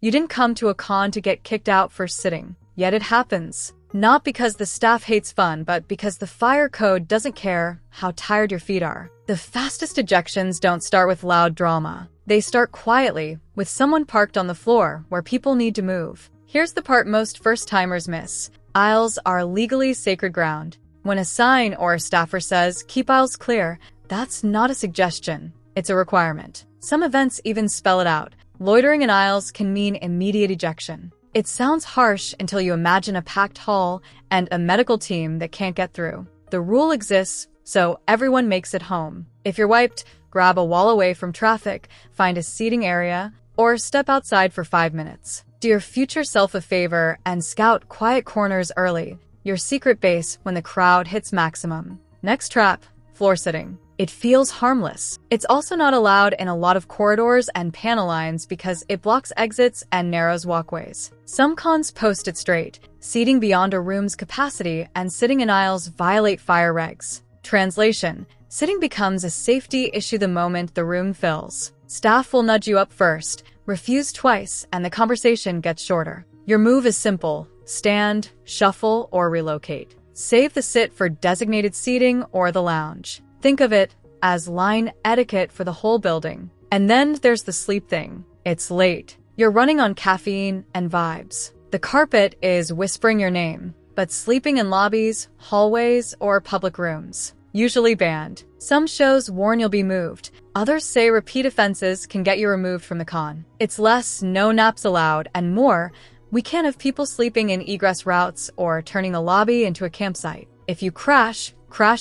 You didn't come to a con to get kicked out for sitting. Yet it happens. Not because the staff hates fun, but because the fire code doesn't care how tired your feet are. The fastest ejections don't start with loud drama. They start quietly, with someone parked on the floor where people need to move. Here's the part most first-timers miss. Aisles are legally sacred ground. When a sign or a staffer says, "Keep aisles clear," that's not a suggestion. It's a requirement. Some events even spell it out. Loitering in aisles can mean immediate ejection. It sounds harsh until you imagine a packed hall and a medical team that can't get through. The rule exists, so everyone makes it home. If you're wiped, grab a wall away from traffic, find a seating area, or step outside for 5 minutes. Do your future self a favor and scout quiet corners early, your secret base when the crowd hits maximum. Next trap, floor sitting. It feels harmless. It's also not allowed in a lot of corridors and panel lines because it blocks exits and narrows walkways. Some cons post it straight. Seating beyond a room's capacity and sitting in aisles violate fire regs. Translation: sitting becomes a safety issue the moment the room fills. Staff will nudge you up first, refuse twice, and the conversation gets shorter. Your move is simple: stand, shuffle, or relocate. Save the sit for designated seating or the lounge. Think of it as line etiquette for the whole building. And then there's the sleep thing. It's late. You're running on caffeine and vibes. The carpet is whispering your name, but sleeping in lobbies, hallways, or public rooms. Usually banned. Some shows warn you'll be moved. Others say repeat offenses can get you removed from the con. It's less no naps allowed and more, we can't have people sleeping in egress routes or turning the lobby into a campsite. If you crash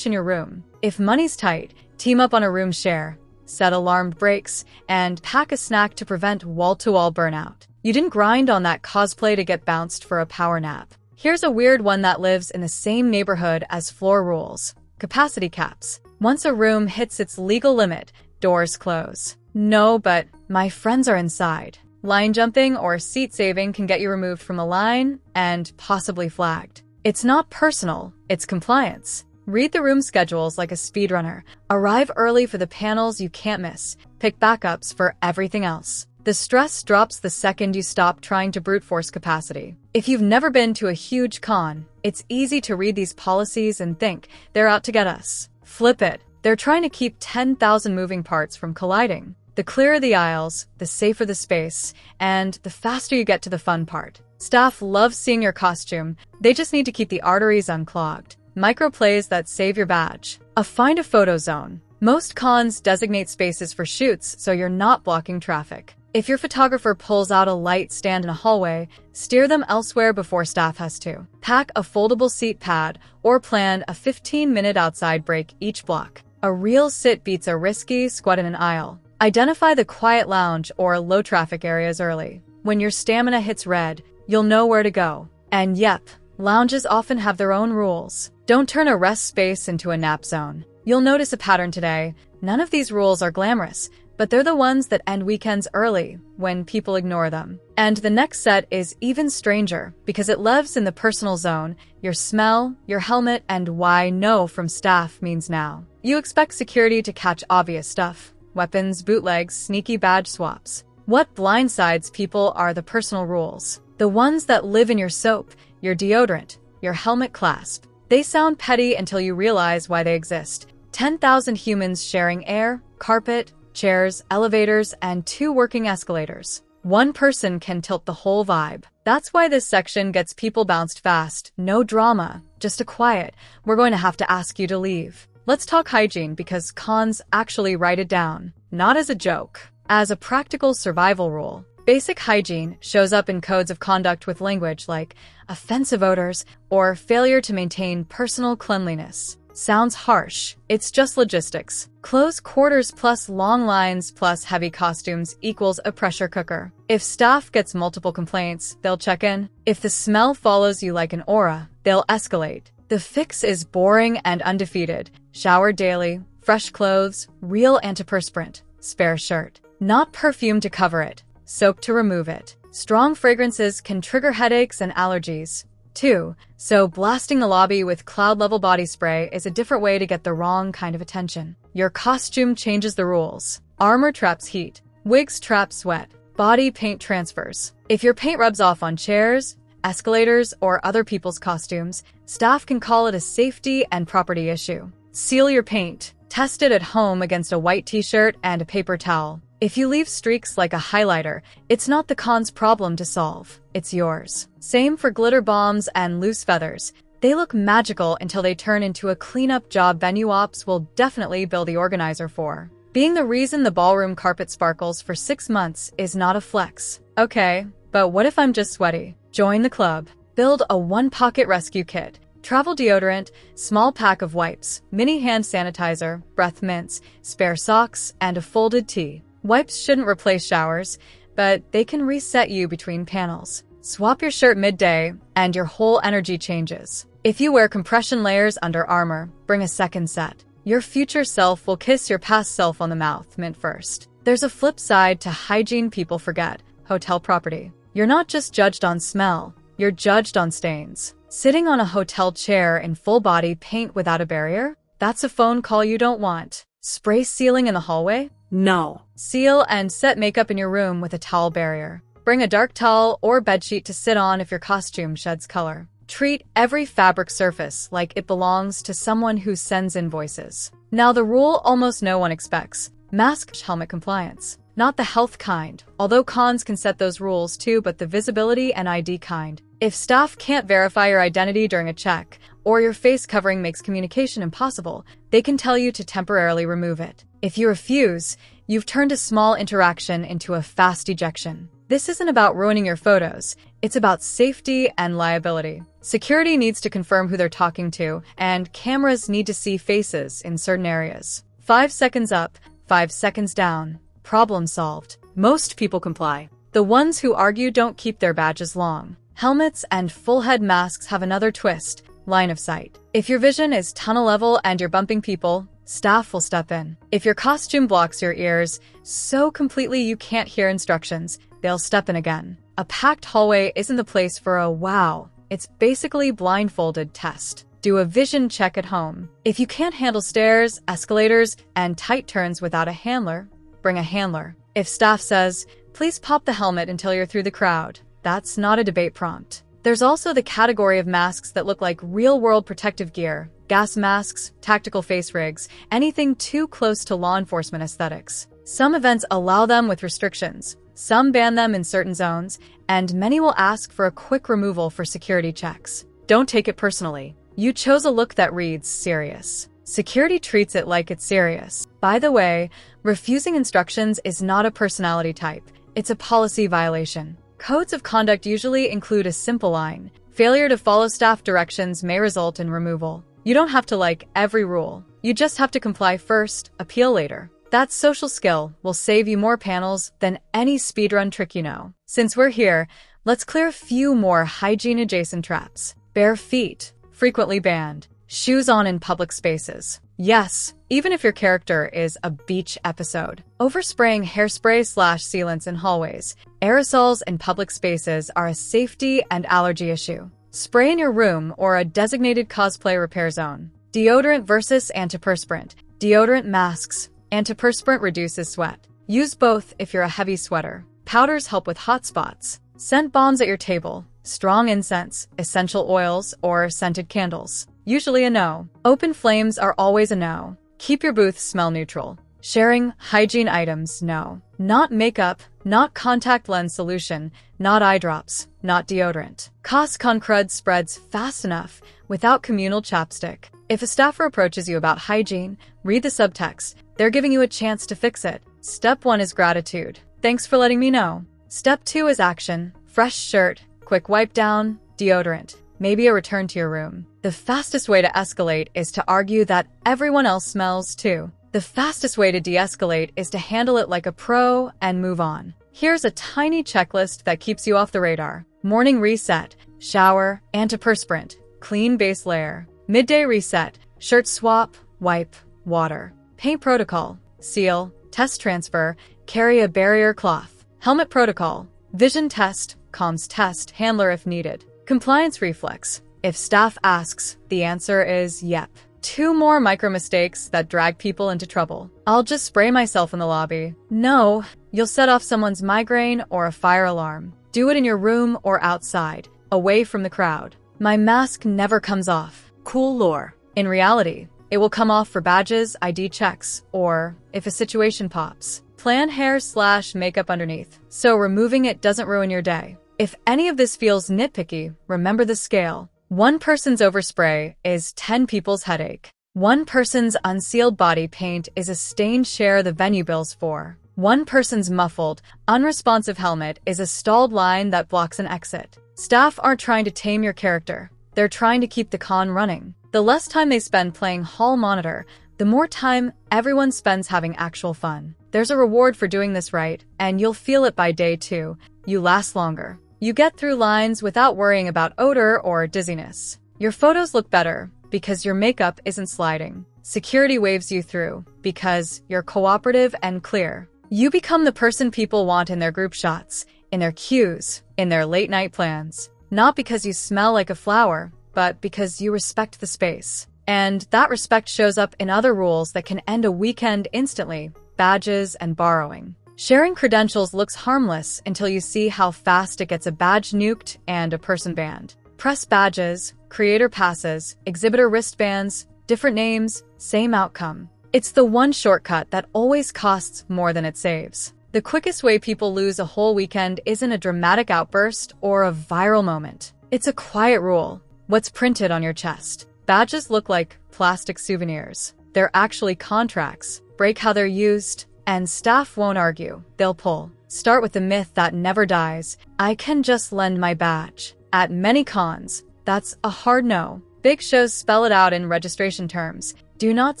in your room. If money's tight, team up on a room share, set alarmed breaks, and pack a snack to prevent wall-to-wall burnout. You didn't grind on that cosplay to get bounced for a power nap. Here's a weird one that lives in the same neighborhood as floor rules. Capacity caps. Once a room hits its legal limit, doors close. No, but my friends are inside. Line jumping or seat saving can get you removed from a line and possibly flagged. It's not personal, it's compliance. Read the room schedules like a speedrunner. Arrive early for the panels you can't miss. Pick backups for everything else. The stress drops the second you stop trying to brute force capacity. If you've never been to a huge con, it's easy to read these policies and think they're out to get us. Flip it. They're trying to keep 10,000 moving parts from colliding. The clearer the aisles, the safer the space, and the faster you get to the fun part. Staff love seeing your costume. They just need to keep the arteries unclogged. Microplays that save your badge. A find a photo zone. Most cons designate spaces for shoots so you're not blocking traffic. If your photographer pulls out a light stand in a hallway, steer them elsewhere before staff has to. Pack a foldable seat pad or plan a 15-minute outside break each block. A real sit beats a risky squat in an aisle. Identify the quiet lounge or low traffic areas early. When your stamina hits red, you'll know where to go. And yep, lounges often have their own rules. Don't turn a rest space into a nap zone. You'll notice a pattern today. None of these rules are glamorous, but they're the ones that end weekends early when people ignore them. And the next set is even stranger because it lives in the personal zone, your smell, your helmet, and why no from staff means now. You expect security to catch obvious stuff. Weapons, bootlegs, sneaky badge swaps. What blindsides people are the personal rules. The ones that live in your soap, your deodorant, your helmet clasp. They sound petty until you realize why they exist. 10,000 humans sharing air, carpet, chairs, elevators, and 2 working escalators. One person can tilt the whole vibe. That's why this section gets people bounced fast. No drama, just a quiet. We're going to have to ask you to leave. Let's talk hygiene because cons actually write it down. Not as a joke, as a practical survival rule. Basic hygiene shows up in codes of conduct with language like offensive odors or failure to maintain personal cleanliness. Sounds harsh. It's just logistics. Close quarters plus long lines plus heavy costumes equals a pressure cooker. If staff gets multiple complaints, they'll check in. If the smell follows you like an aura, they'll escalate. The fix is boring and undefeated. Shower daily, fresh clothes, real antiperspirant, spare shirt. Not perfume to cover it. Soap to remove it. Strong fragrances can trigger headaches and allergies, too, so blasting the lobby with cloud-level body spray is a different way to get the wrong kind of attention. Your costume changes the rules. Armor traps heat. Wigs trap sweat. Body paint transfers. If your paint rubs off on chairs, escalators, or other people's costumes, staff can call it a safety and property issue. Seal your paint. Test it at home against a white t-shirt and a paper towel. If you leave streaks like a highlighter, it's not the con's problem to solve. It's yours. Same for glitter bombs and loose feathers. They look magical until they turn into a cleanup job venue ops will definitely bill the organizer for. Being the reason the ballroom carpet sparkles for 6 months is not a flex. Okay, but what if I'm just sweaty? Join the club. Build a one-pocket rescue kit. Travel deodorant, small pack of wipes, mini hand sanitizer, breath mints, spare socks, and a folded tee. Wipes shouldn't replace showers, but they can reset you between panels. Swap your shirt midday, and your whole energy changes. If you wear compression layers under armor, bring a second set. Your future self will kiss your past self on the mouth, mint first. There's a flip side to hygiene people forget: hotel property. You're not just judged on smell, you're judged on stains. Sitting on a hotel chair in full-body paint without a barrier? That's a phone call you don't want. Spray ceiling in the hallway? No. Seal and set makeup in your room with a towel barrier. Bring a dark towel or bedsheet to sit on if your costume sheds color. Treat every fabric surface like it belongs to someone who sends invoices. Now the rule almost no one expects: mask helmet compliance. Not the health kind, although cons can set those rules too, but the visibility and ID kind. If staff can't verify your identity during a check, or your face covering makes communication impossible, they can tell you to temporarily remove it. If you refuse, you've turned a small interaction into a fast ejection. This isn't about ruining your photos, it's about safety and liability. Security needs to confirm who they're talking to, and cameras need to see faces in certain areas. 5 seconds up, 5 seconds down. Problem solved. Most people comply. The ones who argue don't keep their badges long. Helmets and full head masks have another twist: line of sight. If your vision is tunnel level and you're bumping people, staff will step in. If your costume blocks your ears so completely you can't hear instructions, they'll step in again. A packed hallway isn't the place for a wow. It's basically blindfolded test. Do a vision check at home. If you can't handle stairs, escalators, and tight turns without a handler, bring a handler. If staff says, please pop the helmet until you're through the crowd, that's not a debate prompt. There's also the category of masks that look like real-world protective gear: gas masks, tactical face rigs, anything too close to law enforcement aesthetics. Some events allow them with restrictions, some ban them in certain zones, and many will ask for a quick removal for security checks. Don't take it personally. You chose a look that reads serious. Security treats it like it's serious. By the way, refusing instructions is not a personality type. It's a policy violation. Codes of conduct usually include a simple line: failure to follow staff directions may result in removal. You don't have to like every rule. You just have to comply first, appeal later. That social skill will save you more panels than any speedrun trick you know. Since we're here, let's clear a few more hygiene-adjacent traps. Bare feet, frequently banned. Shoes on in public spaces. Yes, even if your character is a beach episode. Overspraying hairspray/sealants in hallways. Aerosols in public spaces are a safety and allergy issue. Spray in your room or a designated cosplay repair zone. Deodorant versus antiperspirant. Deodorant masks. Antiperspirant reduces sweat. Use both if you're a heavy sweater. Powders help with hot spots. Scent bombs at your table. Strong incense, essential oils, or scented candles. Usually a no. Open flames are always a no. Keep your booth smell neutral. Sharing hygiene items, no. Not makeup, not contact lens solution, not eye drops, not deodorant. Con crud spreads fast enough without communal chapstick. If a staffer approaches you about hygiene, read the subtext. They're giving you a chance to fix it. Step 1 is gratitude. Thanks for letting me know. Step 2 is action. Fresh shirt, quick wipe down, deodorant, maybe a return to your room. The fastest way to escalate is to argue that everyone else smells too. The fastest way to de-escalate is to handle it like a pro and move on. Here's a tiny checklist that keeps you off the radar. Morning reset, shower, antiperspirant, clean base layer. Midday reset, shirt swap, wipe, water. Paint protocol, seal, test transfer, carry a barrier cloth. Helmet protocol, vision test, comms test, handler if needed. Compliance reflex, if staff asks, the answer is yep. 2 more micro mistakes that drag people into trouble. I'll just spray myself in the lobby. No, you'll set off someone's migraine or a fire alarm. Do it in your room or outside, away from the crowd. My mask never comes off. Cool lore. In reality, it will come off for badges, ID checks, or if a situation pops. Plan hair/makeup underneath, so removing it doesn't ruin your day. If any of this feels nitpicky, remember the scale. 1 person's overspray is 10 people's headache. 1 person's unsealed body paint is a stained share the venue bills for. 1 person's muffled, unresponsive helmet is a stalled line that blocks an exit. Staff aren't trying to tame your character. They're trying to keep the con running. The less time they spend playing hall monitor, the more time everyone spends having actual fun. There's a reward for doing this right, and you'll feel it by day 2. You last longer. You get through lines without worrying about odor or dizziness. Your photos look better because your makeup isn't sliding. Security waves you through because you're cooperative and clear. You become the person people want in their group shots, in their cues, in their late-night plans. Not because you smell like a flower, but because you respect the space. And that respect shows up in other rules that can end a weekend instantly: badges and borrowing. Sharing credentials looks harmless until you see how fast it gets a badge nuked and a person banned. Press badges, creator passes, exhibitor wristbands, different names, same outcome. It's the one shortcut that always costs more than it saves. The quickest way people lose a whole weekend isn't a dramatic outburst or a viral moment. It's a quiet rule. What's printed on your chest? Badges look like plastic souvenirs. They're actually contracts. Break how they're used, and staff won't argue. They'll pull. Start with the myth that never dies. I can just lend my badge. At many cons, that's a hard no. Big shows spell it out in registration terms. Do not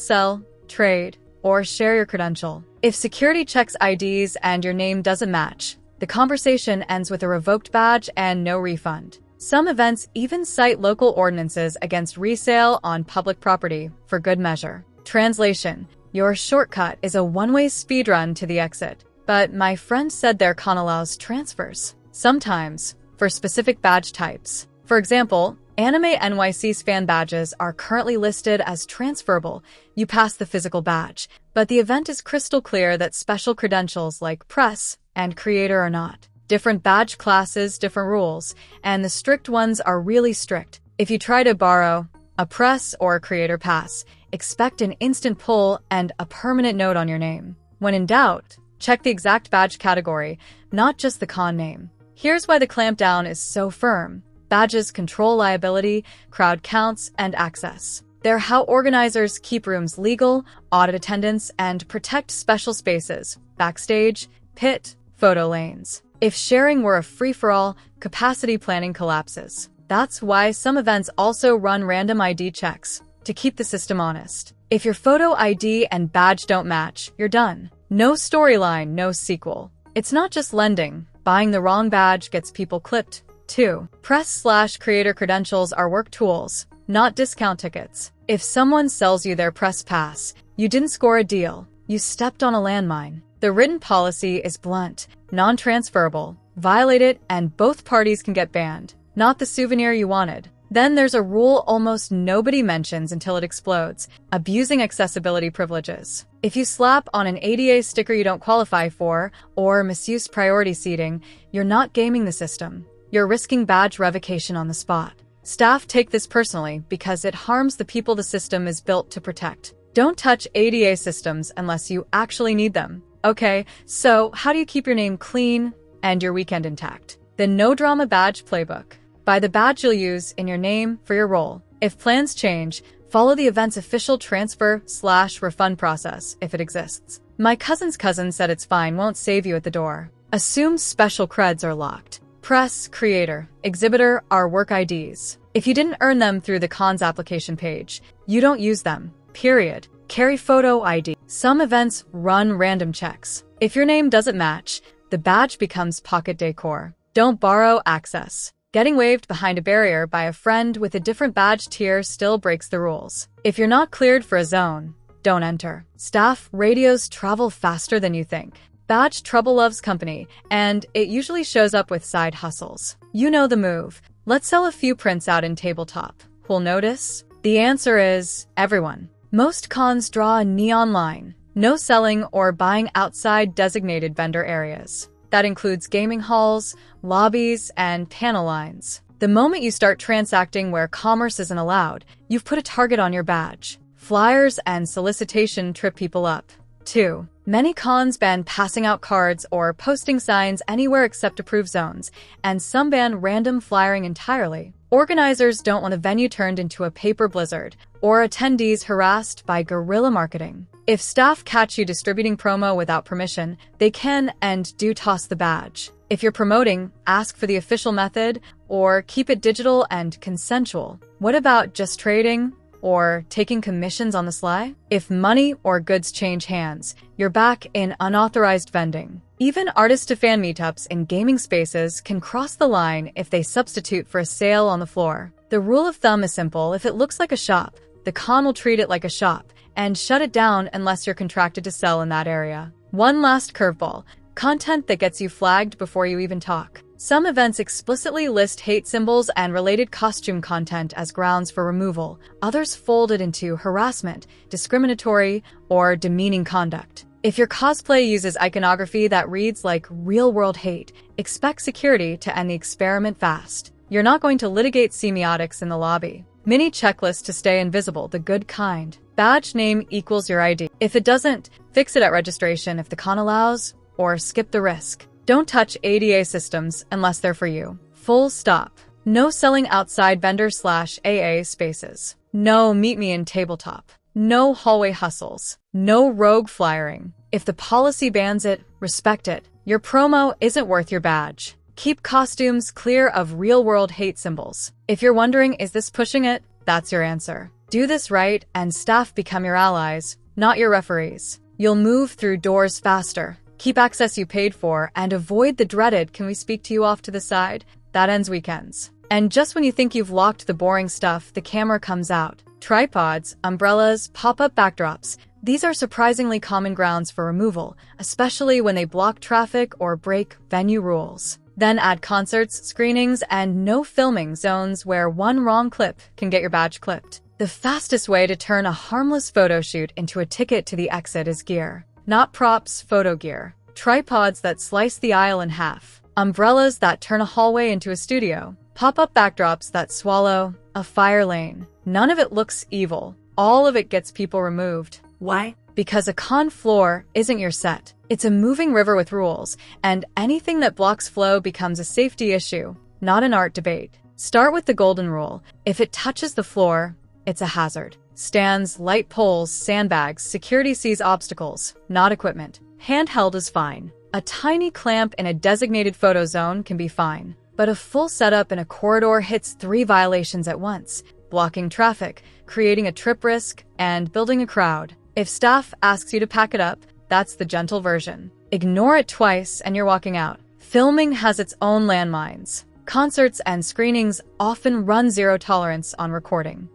sell, trade, or share your credential. If security checks IDs and your name doesn't match, the conversation ends with a revoked badge and no refund. Some events even cite local ordinances against resale on public property for good measure. Translation: your shortcut is a one-way speedrun to the exit. But my friend said their con allows transfers. Sometimes, for specific badge types. For example, Anime NYC's fan badges are currently listed as transferable. You pass the physical badge, but the event is crystal clear that special credentials like press and creator are not. Different badge classes, different rules, and the strict ones are really strict. If you try to borrow a press or a creator pass, expect an instant pull and a permanent note on your name. When in doubt, check the exact badge category, not just the con name. Here's why the clampdown is so firm. Badges control liability, crowd counts, and access. They're how organizers keep rooms legal, audit attendance, and protect special spaces, backstage, pit, photo lanes. If sharing were a free-for-all, capacity planning collapses. That's why some events also run random ID checks, to keep the system honest. If your photo ID and badge don't match, you're done. No storyline, no sequel. It's not just lending. Buying the wrong badge gets people clipped, too. Press/creator credentials are work tools, not discount tickets. If someone sells you their press pass, you didn't score a deal. You stepped on a landmine. The written policy is blunt, non-transferable. Violate it and both parties can get banned. Not the souvenir you wanted. Then there's a rule almost nobody mentions until it explodes: abusing accessibility privileges. If you slap on an ADA sticker you don't qualify for, or misuse priority seating, you're not gaming the system. You're risking badge revocation on the spot. Staff take this personally because it harms the people the system is built to protect. Don't touch ADA systems unless you actually need them. Okay, so how do you keep your name clean and your weekend intact? The No Drama Badge Playbook. Buy the badge you'll use in your name for your role. If plans change, follow the event's official transfer/refund process if it exists. My cousin's cousin said it's fine, won't save you at the door. Assume special creds are locked. Press, creator, exhibitor are work IDs. If you didn't earn them through the cons application page, you don't use them, period. Carry photo ID. Some events run random checks. If your name doesn't match, the badge becomes pocket decor. Don't borrow access. Getting waved behind a barrier by a friend with a different badge tier still breaks the rules. If you're not cleared for a zone, don't enter. Staff radios travel faster than you think. Badge trouble loves company, and it usually shows up with side hustles. You know the move. Let's sell a few prints out in tabletop. Who'll notice? The answer is everyone. Most cons draw a neon line. No selling or buying outside designated vendor areas. That includes gaming halls, lobbies, and panel lines. The moment you start transacting where commerce isn't allowed, you've put a target on your badge. Flyers and solicitation trip people up. 2. Many cons ban passing out cards or posting signs anywhere except approved zones, and some ban random flyering entirely. Organizers don't want a venue turned into a paper blizzard, or attendees harassed by guerrilla marketing. If staff catch you distributing promo without permission, they can and do toss the badge. If you're promoting, ask for the official method, or keep it digital and consensual. What about just trading? Or taking commissions on the sly? If money or goods change hands, you're back in unauthorized vending. Even artist-to-fan meetups in gaming spaces can cross the line if they substitute for a sale on the floor. The rule of thumb is simple: if it looks like a shop, the con will treat it like a shop and shut it down unless you're contracted to sell in that area. One last curveball: content that gets you flagged before you even talk. Some events explicitly list hate symbols and related costume content as grounds for removal. Others fold it into harassment, discriminatory, or demeaning conduct. If your cosplay uses iconography that reads like real-world hate, expect security to end the experiment fast. You're not going to litigate semiotics in the lobby. Mini checklist to stay invisible, the good kind. Badge name equals your ID. If it doesn't, fix it at registration if the con allows, or skip the risk. Don't touch ADA systems unless they're for you. Full stop. No selling outside vendor/AA spaces. No meet me in tabletop. No hallway hustles. No rogue flyering. If the policy bans it, respect it. Your promo isn't worth your badge. Keep costumes clear of real-world hate symbols. If you're wondering, is this pushing it? That's your answer. Do this right, and staff become your allies, not your referees. You'll move through doors faster. Keep access you paid for, and avoid the dreaded "can we speak to you off to the side?" That ends weekends. And just when you think you've locked the boring stuff, the camera comes out. Tripods, umbrellas, pop-up backdrops. These are surprisingly common grounds for removal, especially when they block traffic or break venue rules. Then add concerts, screenings, and no filming zones where one wrong clip can get your badge clipped. The fastest way to turn a harmless photo shoot into a ticket to the exit is gear. Not props, photo gear. Tripods that slice the aisle in half. Umbrellas that turn a hallway into a studio. Pop-up backdrops that swallow a fire lane. None of it looks evil. All of it gets people removed. Why? Because a con floor isn't your set. It's a moving river with rules, and anything that blocks flow becomes a safety issue, not an art debate. Start with the golden rule. If it touches the floor, it's a hazard. Stands, light poles, sandbags, security sees obstacles, not equipment. Handheld is fine. A tiny clamp in a designated photo zone can be fine. But a full setup in a corridor hits 3 violations at once: blocking traffic, creating a trip risk, and building a crowd. If staff asks you to pack it up, that's the gentle version. Ignore it twice and you're walking out. Filming has its own landmines. Concerts and screenings often run zero tolerance on recording.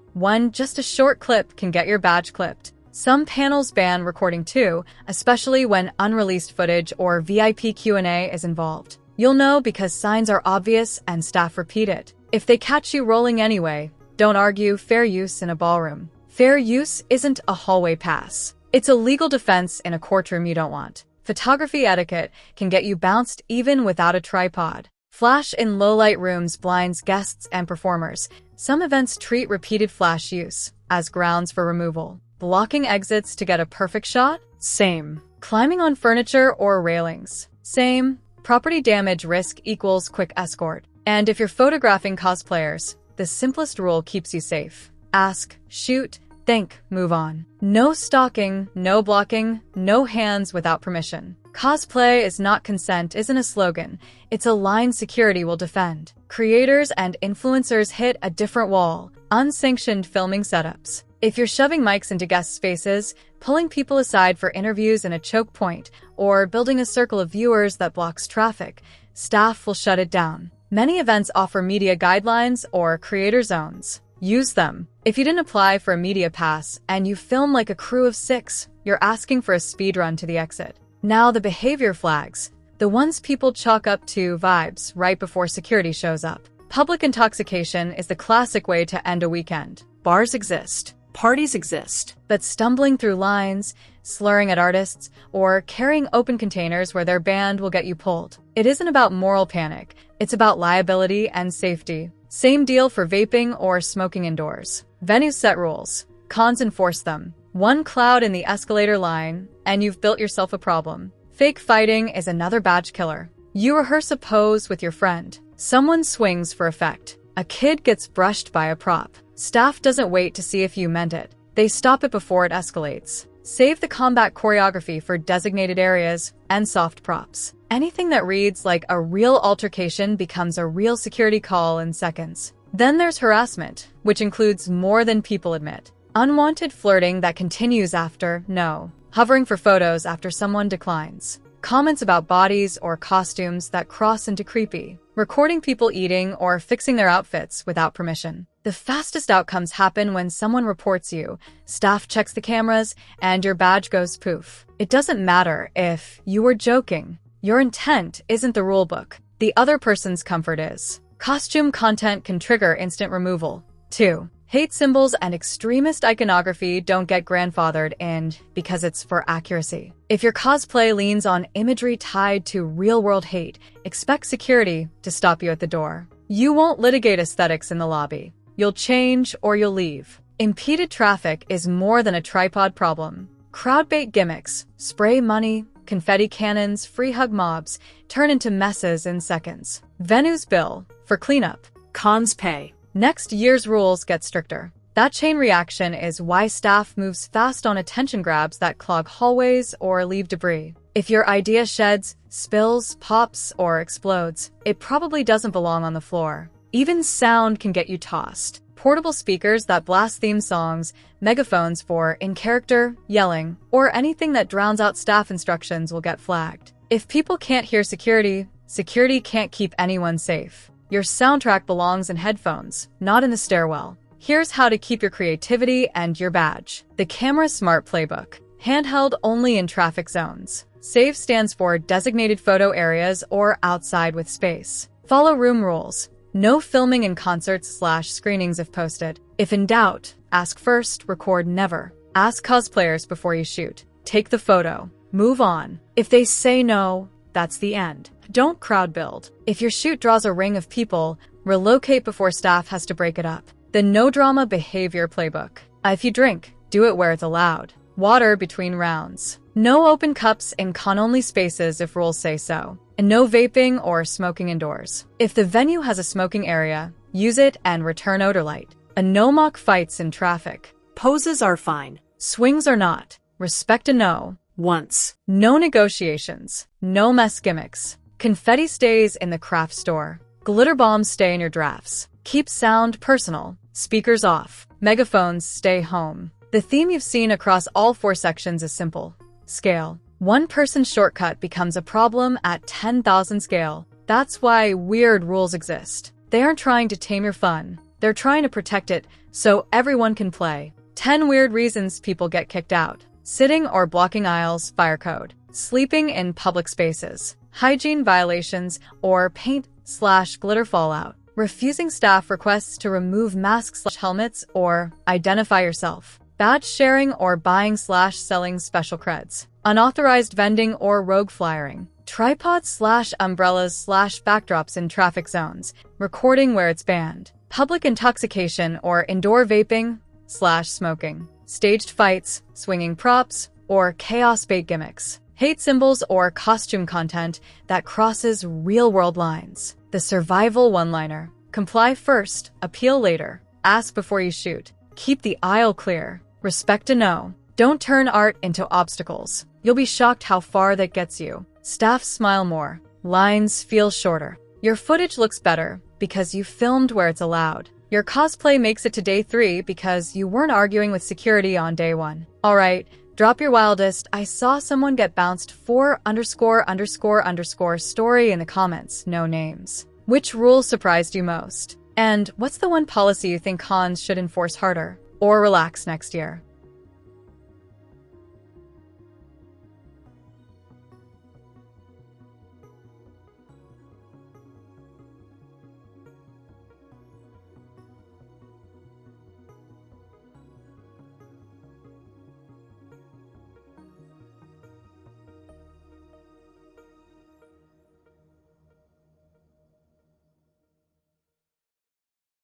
Just a short clip can get your badge clipped. Some panels ban recording too, especially when unreleased footage or VIP Q&A is involved. You'll know because signs are obvious and staff repeat it. If they catch you rolling anyway, don't argue fair use in a ballroom. Fair use isn't a hallway pass. It's a legal defense in a courtroom you don't want. Photography etiquette can get you bounced even without a tripod. Flash in low-light rooms blinds guests and performers. Some events treat repeated flash use as grounds for removal. Blocking exits to get a perfect shot? Same. Climbing on furniture or railings? Same. Property damage risk equals quick escort. And if you're photographing cosplayers, the simplest rule keeps you safe. Ask, shoot, think, move on. No stalking, no blocking, no hands without permission. Cosplay is not consent isn't a slogan. It's a line security will defend. Creators and influencers hit a different wall. Unsanctioned filming setups. If you're shoving mics into guest spaces, pulling people aside for interviews in a choke point, or building a circle of viewers that blocks traffic, staff will shut it down. Many events offer media guidelines or creator zones. Use them. If you didn't apply for a media pass and you film like a crew of 6, you're asking for a speed run to the exit. Now the behavior flags. The ones people chalk up to vibes right before security shows up. Public intoxication is the classic way to end a weekend. Bars exist. Parties exist. But stumbling through lines, slurring at artists, or carrying open containers where they're banned will get you pulled. It isn't about moral panic. It's about liability and safety. Same deal for vaping or smoking indoors. Venues set rules. Cons enforce them. One cloud in the escalator line, and you've built yourself a problem. Fake fighting is another badge killer. You rehearse a pose with your friend. Someone swings for effect. A kid gets brushed by a prop. Staff doesn't wait to see if you meant it. They stop it before it escalates. Save the combat choreography for designated areas and soft props. Anything that reads like a real altercation becomes a real security call in seconds. Then there's harassment, which includes more than people admit. Unwanted flirting that continues after no. Hovering for photos after someone declines. Comments about bodies or costumes that cross into creepy. Recording people eating or fixing their outfits without permission. The fastest outcomes happen when someone reports you, staff checks the cameras, and your badge goes poof. It doesn't matter if you were joking. Your intent isn't the rulebook. The other person's comfort is. Costume content can trigger instant removal. 2. Hate symbols and extremist iconography don't get grandfathered in because it's for accuracy. If your cosplay leans on imagery tied to real-world hate, expect security to stop you at the door. You won't litigate aesthetics in the lobby. You'll change or you'll leave. Impeded traffic is more than a tripod problem. Crowdbait gimmicks, spray money, confetti cannons, free hug mobs turn into messes in seconds. Venues bill for cleanup. Cons pay. Next year's rules get stricter. That chain reaction is why staff moves fast on attention grabs that clog hallways or leave debris. If your idea sheds, spills, pops, or explodes, it probably doesn't belong on the floor. Even sound can get you tossed. Portable speakers that blast theme songs, megaphones for in-character, yelling, or anything that drowns out staff instructions will get flagged. If people can't hear security, security can't keep anyone safe. Your soundtrack belongs in headphones, not in the stairwell. Here's how to keep your creativity and your badge. The Camera Smart Playbook. Handheld only in traffic zones. SAFE stands for designated photo areas or outside with space. Follow room rules. No filming in concerts/screenings if posted. If in doubt, ask first, record never. Ask cosplayers before you shoot. Take the photo. Move on. If they say no, that's the end. Don't crowd build. If your shoot draws a ring of people, relocate before staff has to break it up. The no drama behavior playbook. If you drink, do it where it's allowed. Water between rounds. No open cups in con-only spaces if rules say so. And no vaping or smoking indoors. If the venue has a smoking area, use it and return odor light. A no mock fights in traffic. Poses are fine. Swings are not. Respect a no. Once. No negotiations. No mess gimmicks. Confetti stays in the craft store. Glitter bombs stay in your drafts. Keep sound personal. Speakers off. Megaphones stay home. The theme you've seen across all 4 sections is simple. Scale. One person's shortcut becomes a problem at 10,000 scale. That's why weird rules exist. They aren't trying to tame your fun. They're trying to protect it so everyone can play. 10 weird reasons people get kicked out. Sitting or blocking aisles, fire code. Sleeping in public spaces. Hygiene violations or paint/glitter fallout. Refusing staff requests to remove masks/helmets or identify yourself. Badge sharing or buying/selling special creds. Unauthorized vending or rogue flyering. Tripods/umbrellas/backdrops in traffic zones. Recording where it's banned. Public intoxication or indoor vaping/smoking. Staged fights, swinging props, or chaos bait gimmicks. Hate symbols or costume content that crosses real-world lines. The survival one-liner. Comply first, appeal later. Ask before you shoot. Keep the aisle clear. Respect a no. Don't turn art into obstacles. You'll be shocked how far that gets you. Staff smile more. Lines feel shorter. Your footage looks better because you filmed where it's allowed. Your cosplay makes it to day 3 because you weren't arguing with security on day 1. Alright, drop your wildest "I saw someone get bounced for ____ story" in the comments, no names. Which rule surprised you most? And what's the one policy you think cons should enforce harder or relax next year?